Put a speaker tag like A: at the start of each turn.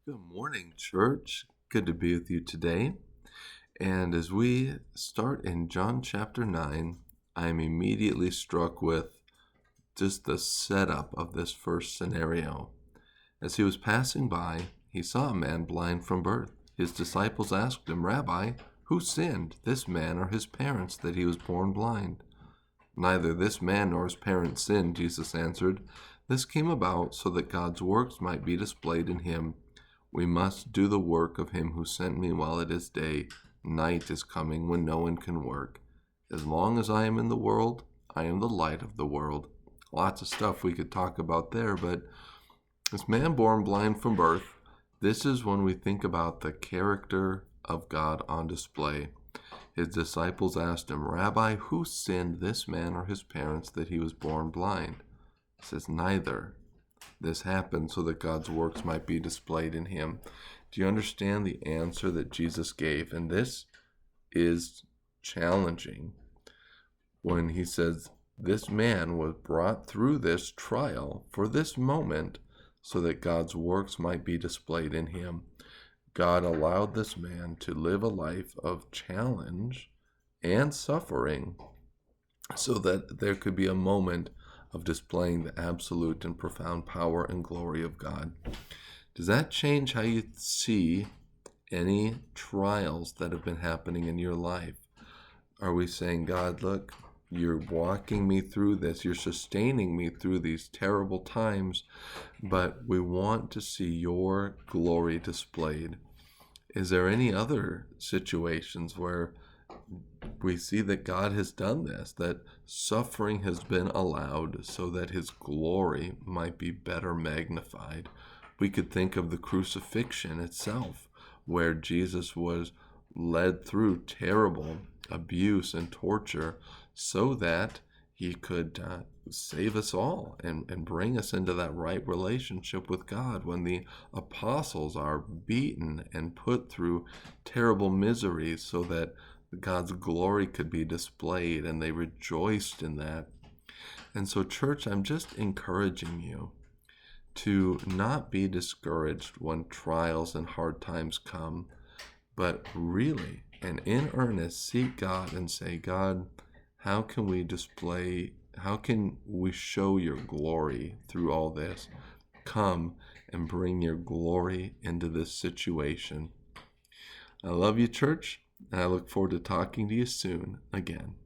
A: Good morning, church. Good to be with you today. And as we start in John chapter 9, I'm immediately struck with just the setup of this first scenario. As he was passing by, he saw a man blind from birth. His disciples asked him, "Rabbi, who sinned, this man or his parents, that he was born blind?" "Neither this man nor his parents sinned," Jesus answered. "This came about so that God's works might be displayed in him. We must do the work of him who sent me while it is day. Night is coming when no one can work. As long as I am in the world, I am the light of the world." Lots of stuff we could talk about there, but this man born blind from birth, this is when we think about the character of God on display. His disciples asked him, "Rabbi, who sinned, this man or his parents, that he was born blind?" He says, "Neither. This happened so that God's works might be displayed in him." Do you understand the answer that Jesus gave? And this is challenging when he says this man was brought through this trial for this moment so that God's works might be displayed in him. God allowed this man to live a life of challenge and suffering so that there could be a moment of displaying the absolute and profound power and glory of God. Does that change how you see any trials that have been happening in your life? Are we saying, "God, look, you're walking me through this, you're sustaining me through these terrible times, but we want to see your glory displayed"? Is there any other situations where we see that God has done this, that suffering has been allowed so that his glory might be better magnified? We could think of the crucifixion itself, where Jesus was led through terrible abuse and torture so that he could save us all and bring us into that right relationship with God. When the apostles are beaten and put through terrible miseries so that God's glory could be displayed, and they rejoiced in that. And so, church, I'm just encouraging you to not be discouraged when trials and hard times come, but really and in earnest seek God and say, "God, how can we show your glory through all this? Come and bring your glory into this situation." I love you, church, and I look forward to talking to you soon again.